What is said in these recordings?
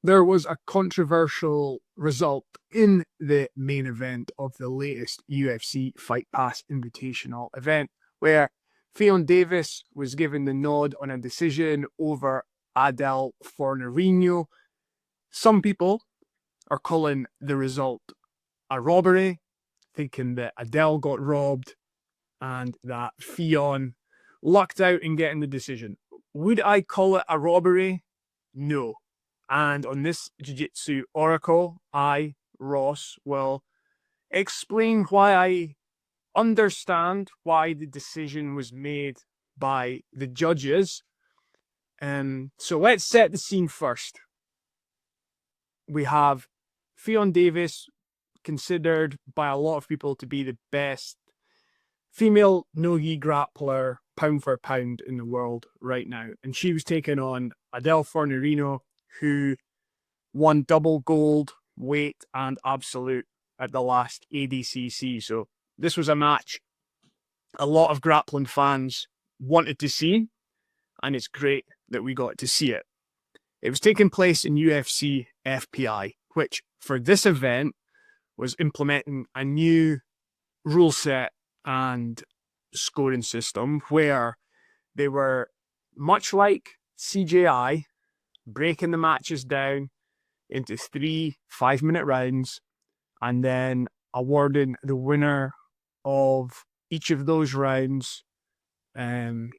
there was a controversial result in the main event of the latest UFC Fight Pass Invitational event, where Ffion Davies was given the nod on a decision over Adele Fornarino. Some people are calling the result a robbery, thinking that Adele got robbed and that Ffion lucked out in getting the decision. Would I call it a robbery? No. And on this Jiu Jitsu Oracle, I, Ross, will explain why I understand why the decision was made by the judges. So let's set the scene first. We have Ffion Davies, considered by a lot of people to be the best female no-gi grappler pound for pound in the world right now. And she was taking on Adele Fornarino, who won double gold, weight, and absolute at the last ADCC. So this was a match a lot of grappling fans wanted to see, and it's great that we got to see it. It was taking place in UFC FPI, which for this event was implementing a new rule set and scoring system where they were, much like CJI, breaking the matches down into 3 5-minute rounds and then awarding the winner of each of those rounds 10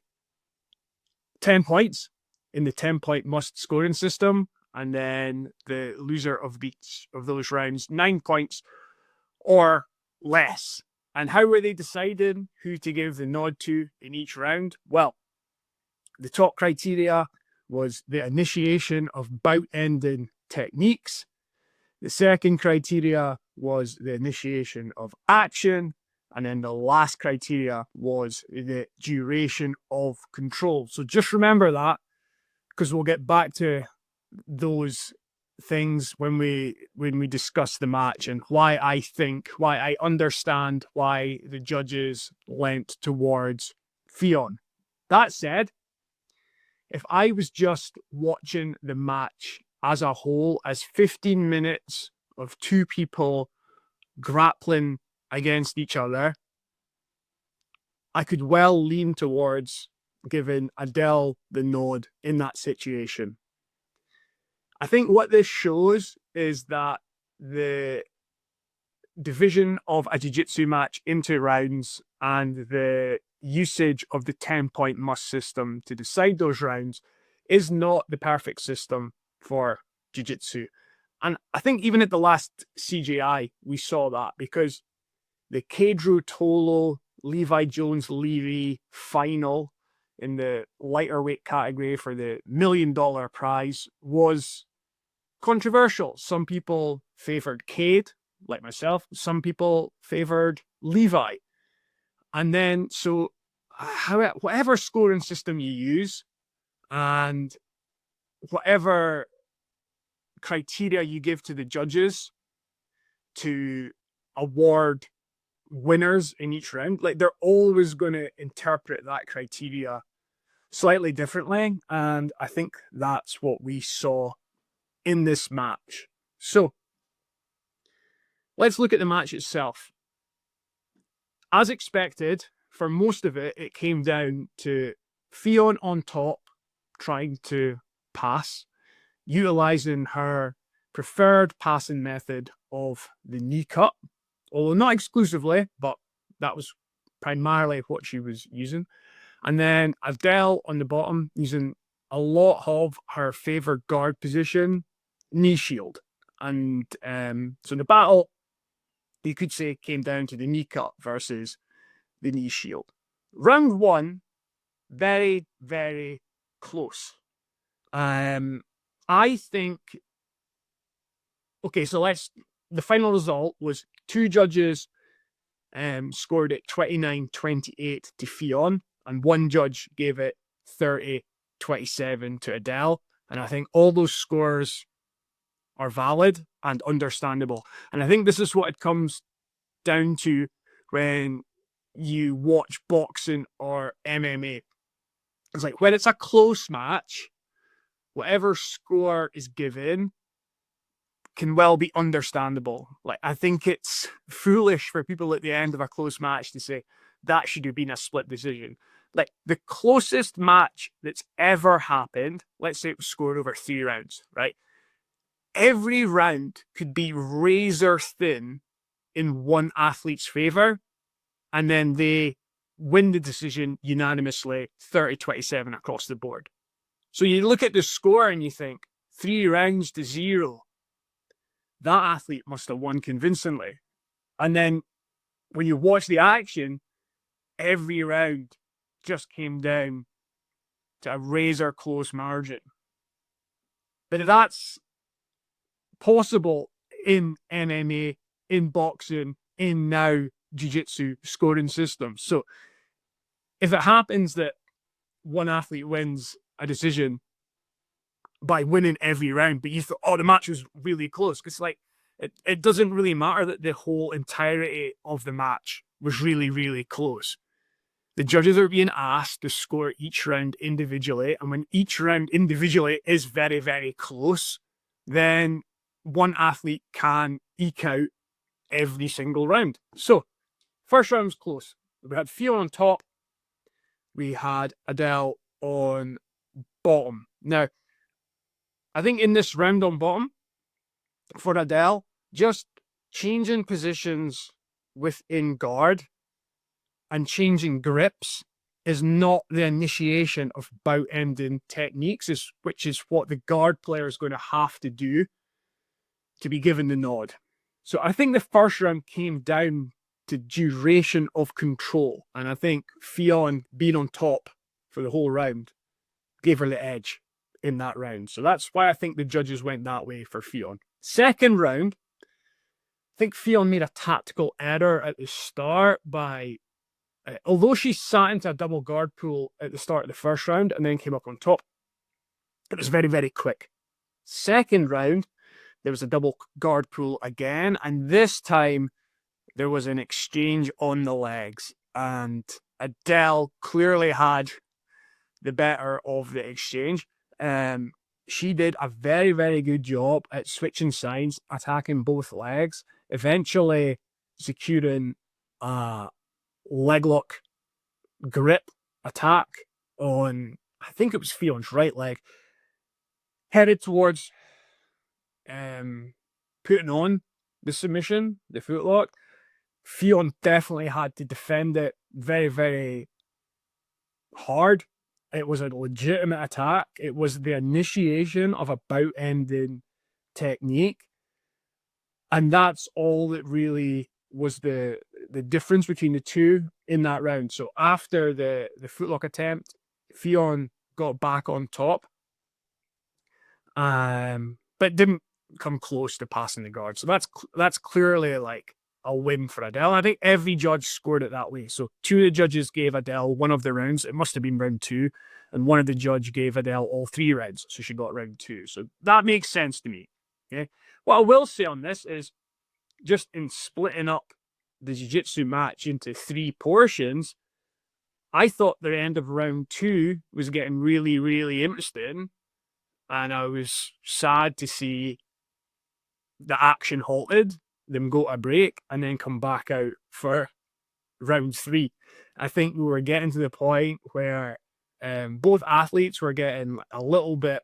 points in the 10-point must scoring system, and then the loser of each of those rounds 9 points or less. And how were they deciding who to give the nod to in each round? Well, the top criteria was the initiation of bout-ending techniques. The second criteria was the initiation of action. And then the last criteria was the duration of control. So just remember that, because we'll get back to those things when we discuss the match and why I understand why the judges leant towards Ffion. That said, if I was just watching the match as a whole, as 15 minutes of two people grappling against each other, I could well lean towards giving Adele the nod in that situation. I think what this shows is that the division of a jiu-jitsu match into rounds and the usage of the 10-point must system to decide those rounds is not the perfect system for jiu-jitsu. And I think even at the last CJI, we saw that, because the Kedro Tolo Levi Jones Levy final in the lighter weight category for the $1 million prize was controversial. Some people favored Cade, like myself. Some people favored Levi. And then, so whatever scoring system you use and whatever criteria you give to the judges to award winners in each round, like, they're always going to interpret that criteria slightly differently. And I think that's what we saw in this match. So let's look at the match itself. As expected, for most of it, it came down to Ffion on top, trying to pass, utilizing her preferred passing method of the knee cut, although not exclusively, but that was primarily what she was using. And then Adele on the bottom, using a lot of her favored guard position, knee shield. And so the battle, you could say, came down to the knee cut versus the knee shield. Round one, very, very close. I think, okay, so the final result was two judges scored it 29-28 to Ffion, and one judge gave it 30-27 to Adele. And I think all those scores are valid and understandable. And I think this is what it comes down to when you watch boxing or MMA. It's like, when it's a close match, whatever score is given can well be understandable. Like, I think it's foolish for people at the end of a close match to say that should have been a split decision. Like, the closest match that's ever happened, let's say it was scored over 3 rounds, right? Every round could be razor thin in one athlete's favor, and then they win the decision unanimously 30-27 across the board. So you look at the score and you think 3 rounds to 0. That athlete must have won convincingly. And then when you watch the action, every round just came down to a razor close margin. But that's possible in MMA, in boxing, in now jiu-jitsu scoring systems. So if it happens that one athlete wins a decision by winning every round, but you thought, oh, the match was really close, because like it doesn't really matter that the whole entirety of the match was really, really close. The judges are being asked to score each round individually, and when each round individually is very, very close, then one athlete can eke out every single round. So, first round was close. We had Ffion on top. We had Adele on bottom. Now, I think in this round on bottom, for Adele, just changing positions within guard and changing grips is not the initiation of bout ending techniques, which is what the guard player is going to have to do to be given the nod. So I think the first round came down to duration of control, and I think Ffion being on top for the whole round gave her the edge in that round. So that's why I think the judges went that way for Ffion. Second round, I think Ffion made a tactical error at the start by, although she sat into a double guard pull at the start of the first round and then came up on top, it was very, very quick. Second round, there was a double guard pull again, and this time there was an exchange on the legs, and Adele clearly had the better of the exchange. She did a very, very good job at switching sides, attacking both legs, eventually securing a leg lock grip attack on, I think it was Fion's right leg, headed towards putting on the submission, the footlock. Ffion definitely had to defend it very, very hard. It was a legitimate attack. It was the initiation of a bout-ending technique. And that's all that really was the difference between the two in that round. So after the footlock attempt, Ffion got back on top, but didn't come close to passing the guard. So that's clearly like a win for Adele. I think every judge scored it that way. So 2 of the judges gave Adele one of the rounds. It must have been round 2. And one of the judge gave Adele all 3 rounds. So she got round 2. So that makes sense to me. Okay. What I will say on this is, just in splitting up the jiu-jitsu match into 3 portions, I thought the end of round 2 was getting really, really interesting. And I was sad to see the action halted, them go to a break, and then come back out for round 3. I think we were getting to the point where both athletes were getting a little bit,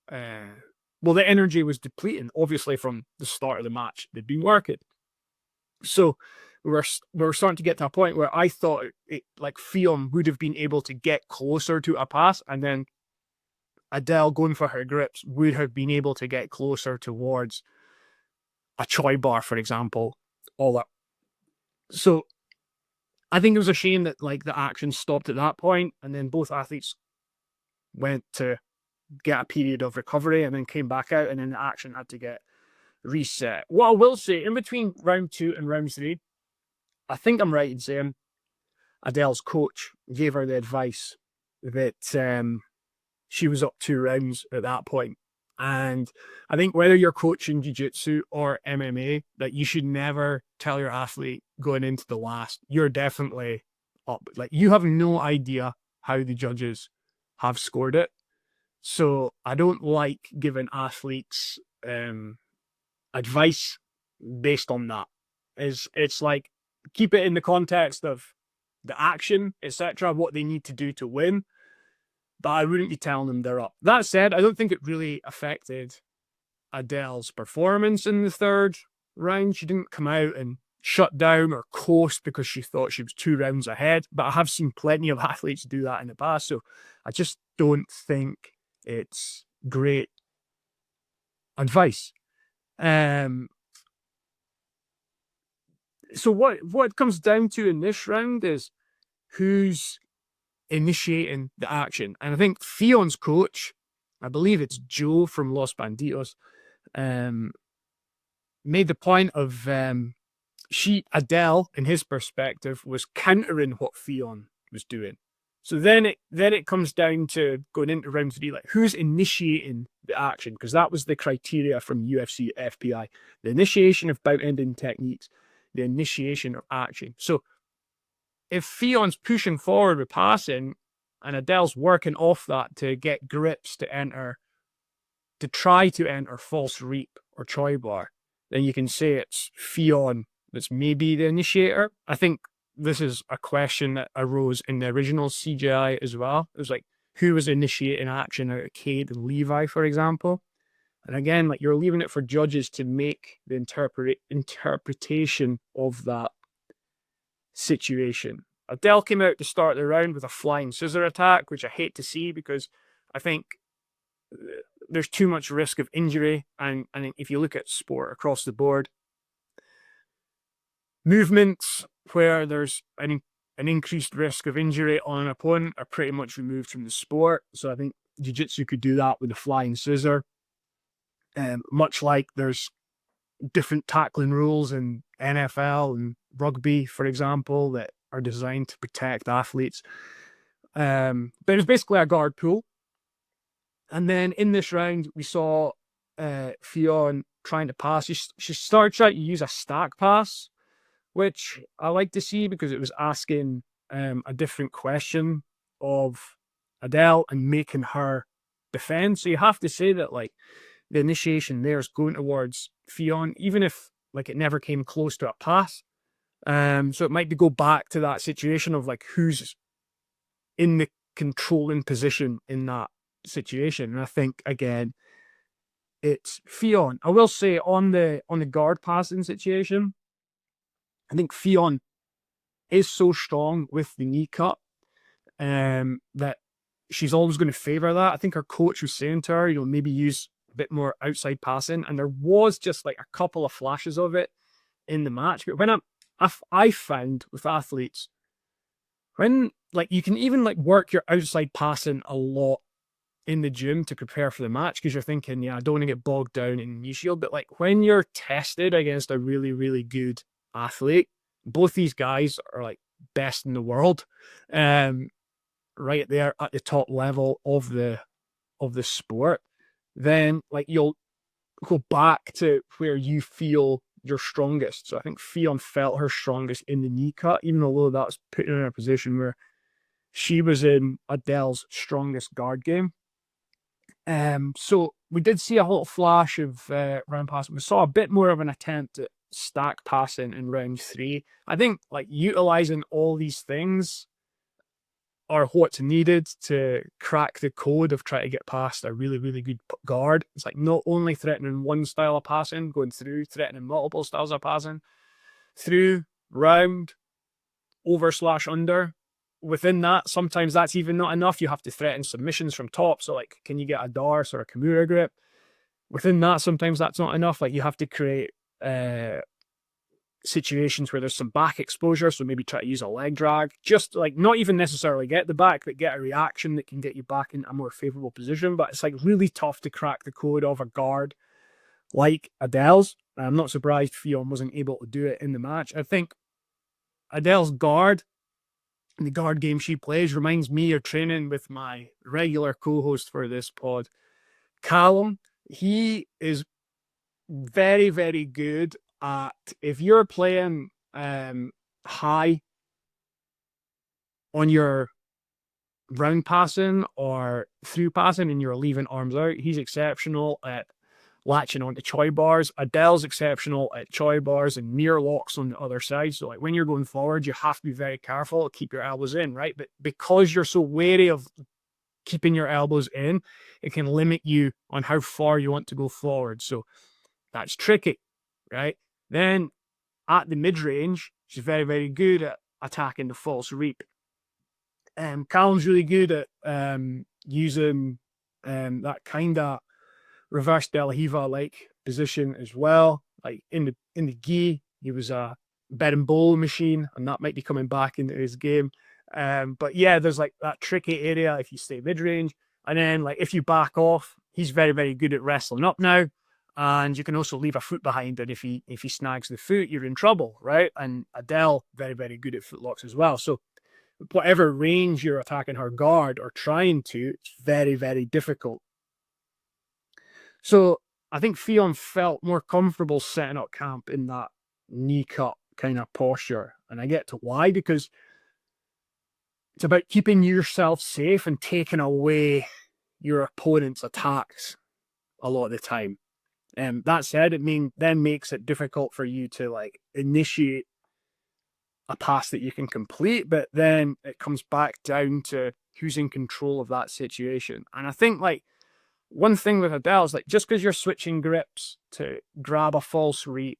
well, the energy was depleting, obviously, from the start of the match. They'd been working. So we were starting to get to a point where I thought like Ffion would have been able to get closer to a pass, and then Adele going for her grips would have been able to get closer towards a Choi bar, for example, all that. So I think it was a shame that like the action stopped at that point, and then both athletes went to get a period of recovery and then came back out, and then the action had to get reset. What I will say, in between round 2 and round 3, I think I'm right in saying Adele's coach gave her the advice that she was up 2 rounds at that point. And I think whether you're coaching jiu-jitsu or MMA, that you should never tell your athlete going into the last, you're definitely up. Like, you have no idea how the judges have scored it. So I don't like giving athletes advice based on that. It's like, keep it in the context of the action, etc., what they need to do to win, but I wouldn't be telling them they're up. That said, I don't think it really affected Adele's performance in the third round. She didn't come out and shut down or coast because she thought she was 2 rounds ahead, but I have seen plenty of athletes do that in the past, so I just don't think it's great advice. So what it comes down to in this round is who's initiating the action. And I think Fion's coach, I believe it's Joe from Los Banditos, made the point of Adele, in his perspective, was countering what Ffion was doing. So then it comes down to going into round 3, like who's initiating the action, because that was the criteria from UFC FPI: the initiation of bout ending techniques, the initiation of action. So if Fion's pushing forward with passing and Adele's working off that to get grips to try to enter false reap or choi bar, then you can say it's Ffion that's maybe the initiator. I think this is a question that arose in the original CGI as well. It was like, who was initiating action out of Cade and Levi, for example? And again, like, you're leaving it for judges to make the interpretation of that situation. Adele came out to start the round with a flying scissor attack, which I hate to see because I think there's too much risk of injury. And if you look at sport across the board, movements where there's an increased risk of injury on an opponent are pretty much removed from the sport. So I think jiu-jitsu could do that with a flying scissor. Much like there's different tackling rules in NFL and rugby, for example, that are designed to protect athletes. But it was basically a guard pull. And then in this round, we saw Ffion trying to pass. She started trying to use a stack pass, which I like to see because it was asking a different question of Adele and making her defend. So you have to say that, like, the initiation there is going towards Ffion, even if, like, it never came close to a pass. So it might be go back to that situation of, like, who's in the controlling position in that situation. And I think, again, it's Ffion. I will say on the guard passing situation, I think Ffion is so strong with the knee cut that she's always going to favor that. I think her coach was saying to her, maybe use a bit more outside passing, and there was just like a couple of flashes of it in the match. But when I found with athletes, when, like, you can even, like, work your outside passing a lot in the gym to prepare for the match because you're thinking, yeah, I don't want to get bogged down in knee shield. But, like, when you're tested against a really, really good athlete, both these guys are, like, best in the world, right there at the top level of the sport, then, like, you'll go back to where you feel you're strongest. So I think Ffion felt her strongest in the knee cut, even though that was putting her in a position where she was in Adele's strongest guard game. So we did see a little flash of round passing. We saw a bit more of an attempt at stack passing in round 3. I think, like, utilizing all these things are what's needed to crack the code of trying to get past a really, really good guard. It's like not only threatening one style of passing, going through, threatening multiple styles of passing, through, round, over/under. Within that, sometimes that's even not enough. You have to threaten submissions from top. So, like, can you get a Darce or a Kimura grip? Within that, sometimes that's not enough. Like, you have to create situations where there's some back exposure. So maybe try to use a leg drag. Just, like, not even necessarily get the back, but get a reaction that can get you back in a more favorable position. But it's, like, really tough to crack the code of a guard like Adele's. I'm not surprised Ffion wasn't able to do it in the match. I think Adele's guard, the guard game she plays, reminds me of training with my regular co-host for this pod, Callum. He is very, very good at, if you're playing high on your round passing or through passing and you're leaving arms out, he's exceptional at latching onto choi bars. Adele's exceptional at choi bars and near locks on the other side. So like when you're going forward, you have to be very careful to keep your elbows in, right? But because you're so wary of keeping your elbows in, it can limit you on how far you want to go forward. So that's tricky, right? Then at the mid-range, she's very, very good at attacking the false reap. Callum's really good at using that kind of reverse De La Hiva like position as well. Like in the gi, he was a bed and bowl machine, and that might be coming back into his game. But yeah, there's like that tricky area if you stay mid range, and then like if you back off, he's very, very good at wrestling up now. And you can also leave a foot behind, and if he snags the foot, you're in trouble, right? And Adele, very, very good at footlocks as well. So whatever range you're attacking her guard or trying to, it's very, very difficult. So I think Ffion felt more comfortable setting up camp in that knee cut kind of posture. And I get to why, because it's about keeping yourself safe and taking away your opponent's attacks a lot of the time. That said, it then makes it difficult for you to like initiate a pass that you can complete, but then it comes back down to who's in control of that situation. And I think like one thing with Adele is like just because you're switching grips to grab a false reap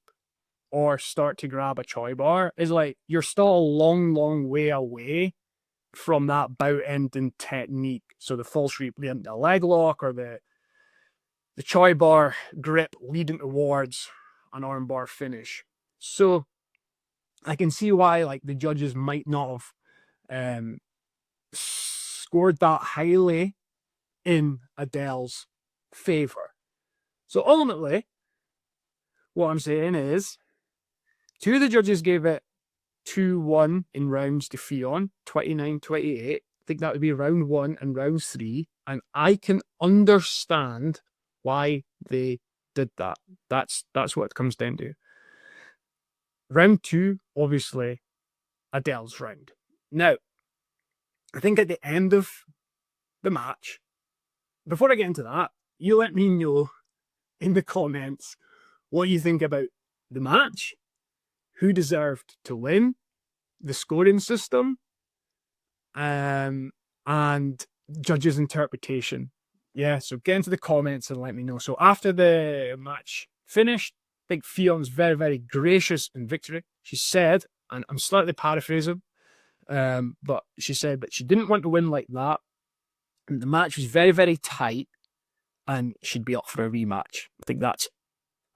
or start to grab a choi bar is like you're still a long, long way away from that bout ending technique. So the false reap leading to a leg lock, or the choi bar grip leading towards an armbar finish. So I can see why like the judges might not have scored that highly in Adele's favor. So ultimately, what I'm saying is, two of the judges gave it 2-1 in rounds to Ffion, 29-28. I think that would be round 1 and round 3. And I can understand why they did that. That's what it comes down to. Round 2, obviously, Adele's round. Now, I think at the end of the match, before I get into that, you let me know in the comments what you think about the match, who deserved to win, the scoring system, and judges' interpretation. Yeah, so get into the comments and let me know. So after the match finished, I think Ffion's very, very gracious in victory. She said, and I'm slightly paraphrasing, but she said that she didn't want to win like that. And the match was very, very tight, and she'd be up for a rematch. I think that's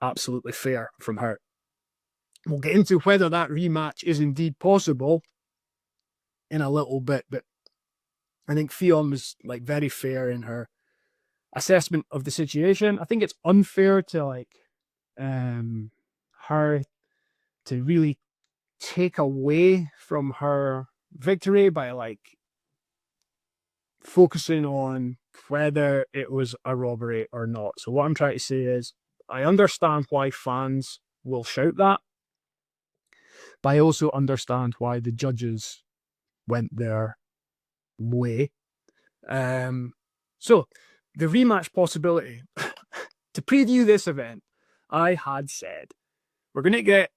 absolutely fair from her. We'll get into whether that rematch is indeed possible in a little bit, but I think Ffion was like very fair in her assessment of the situation. I think it's unfair to like her to really take away from her victory by like focusing on whether it was a robbery or not. So what I'm trying to say is I understand why fans will shout that, but I also understand why the judges went their way. So the rematch possibility. To preview this event, I had said we're going to get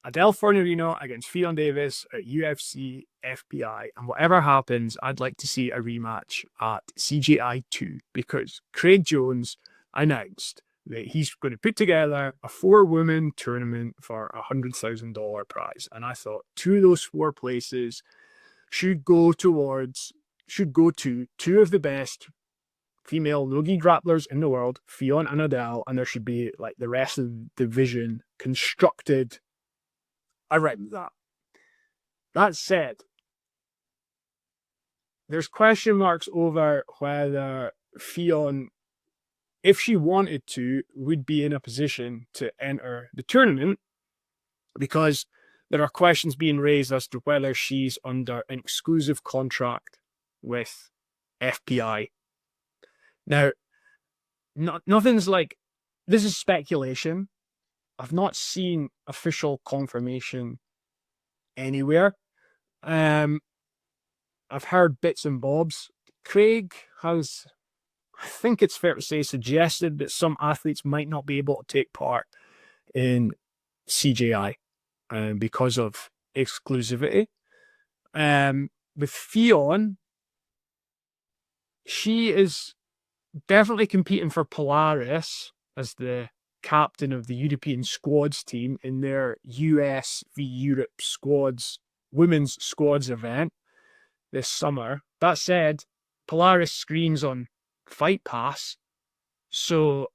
Adele Fornarino against Ffion Davies at UFC FPI, and whatever happens, I'd like to see a rematch at CGI 2, because Craig Jones announced that he's going to put together a 4-woman tournament for a $100,000 prize, and I thought 2 of those 4 places should go to 2 of the best female no-gi grapplers in the world, Ffion and Adele, and there should be like the rest of the division constructed around that. That said, there's question marks over whether Ffion, if she wanted to, would be in a position to enter the tournament, because there are questions being raised as to whether she's under an exclusive contract with FPI. Now, nothing's like, this is speculation. I've not seen official confirmation anywhere. I've heard bits and bobs. Craig has I think it's fair to say, suggested that some athletes might not be able to take part in CJI because of exclusivity. With Ffion, she is definitely competing for Polaris as the captain of the European squads team in their US v Europe squads, women's squads event this summer. That said, Polaris screens on Fight Pass, so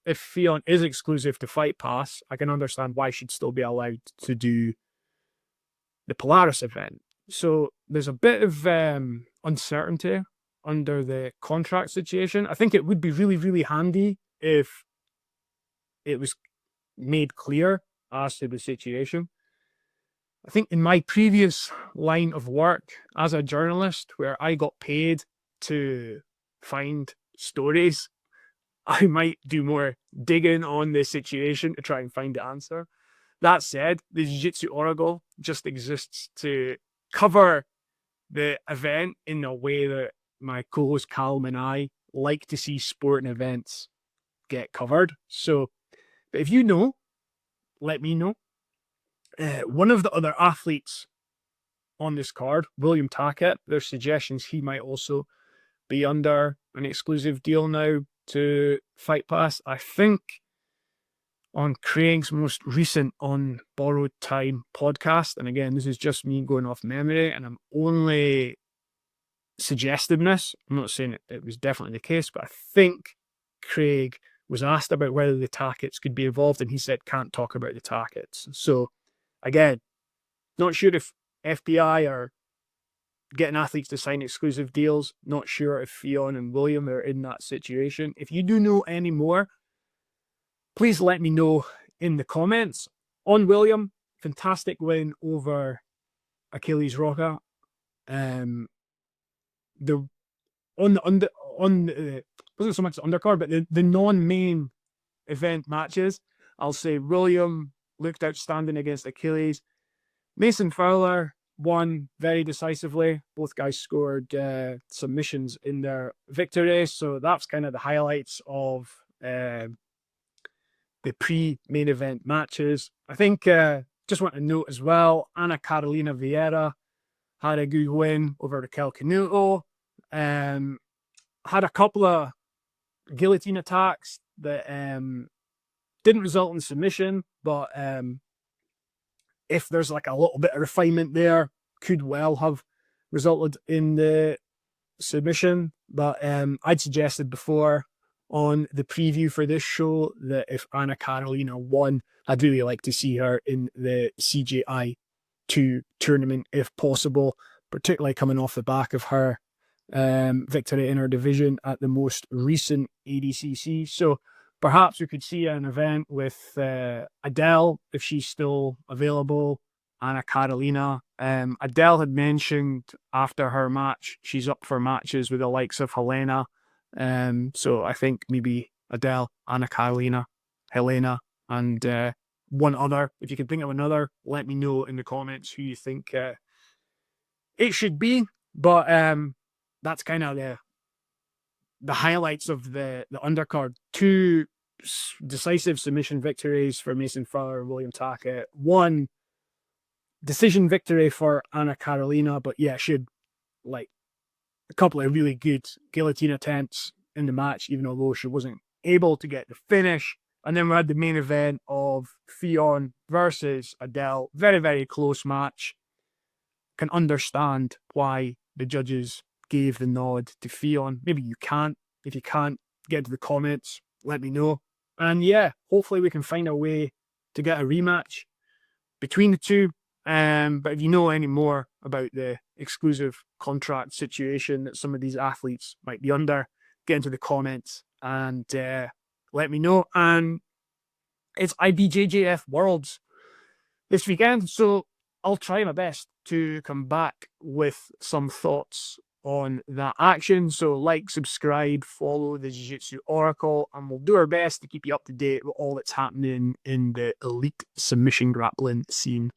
if Ffion is exclusive to Fight Pass, I can understand why she'd still be allowed to do the Polaris event. So there's a bit of uncertainty under the contract situation. I think it would be really, really handy if it was made clear as to the situation. I think in my previous line of work as a journalist, where I got paid to find stories, I might do more digging on the situation to try and find the answer. That said, the Jiu Jitsu Oracle just exists to cover the event in a way that my co-host Callum and I like to see sporting events get covered. So, but if you know, let me know. One of the other athletes on this card, William Tackett, there's suggestions he might also be under an exclusive deal now to Fight Pass. I think on Craig's most recent On Borrowed Time podcast, and again, this is just me going off memory, and I'm only suggesting this. I'm not saying it was definitely the case, but I think Craig was asked about whether the Tacketts could be involved, and he said can't talk about the Tacketts. So again, not sure if FPI are getting athletes to sign exclusive deals. Not sure if Ffion and William are in that situation. If you do know any more, please let me know in the comments. On William, fantastic win over Achilles Roca. The wasn't so much the undercard, but the non-main event matches, I'll say William looked outstanding against Achilles. Mason Fowler won very decisively. Both guys scored submissions in their victory, so that's kind of the highlights of the pre-main event matches. I think just want to note as well, Ana Carolina Vieira had a good win over Raquel Canuto. Had a couple of guillotine attacks that didn't result in submission, but if there's like a little bit of refinement there, could well have resulted in the submission. But I'd suggested before on the preview for this show that if Ana Carolina won, I'd really like to see her in the CJI 2 tournament if possible, particularly coming off the back of her victory in her division at the most recent ADCC. So perhaps we could see an event with Adele, if she's still available, Ana Carolina. Adele had mentioned after her match, she's up for matches with the likes of Helena. So I think maybe Adele, Ana Carolina, Helena, and one other. If you can think of another, let me know in the comments who you think it should be. But that's kind of the highlights of the undercard. 2 decisive submission victories for Mason Fowler and William Tackett. 1 decision victory for Ana Carolina, but yeah, she had like a couple of really good guillotine attempts in the match, even although she wasn't able to get the finish. And then we had the main event of Ffion versus Adele. Very, very close match. Can understand why the judges gave the nod to Ffion. Maybe you can't. If you can't, get into the comments, let me know. And yeah, hopefully we can find a way to get a rematch between the two. But if you know any more about the exclusive contract situation that some of these athletes might be under, get into the comments and let me know. And it's IBJJF Worlds this weekend, so I'll try my best to come back with some thoughts on that action. So like, subscribe, follow the Jiu Jitsu Oracle, and we'll do our best to keep you up to date with all that's happening in the elite submission grappling scene.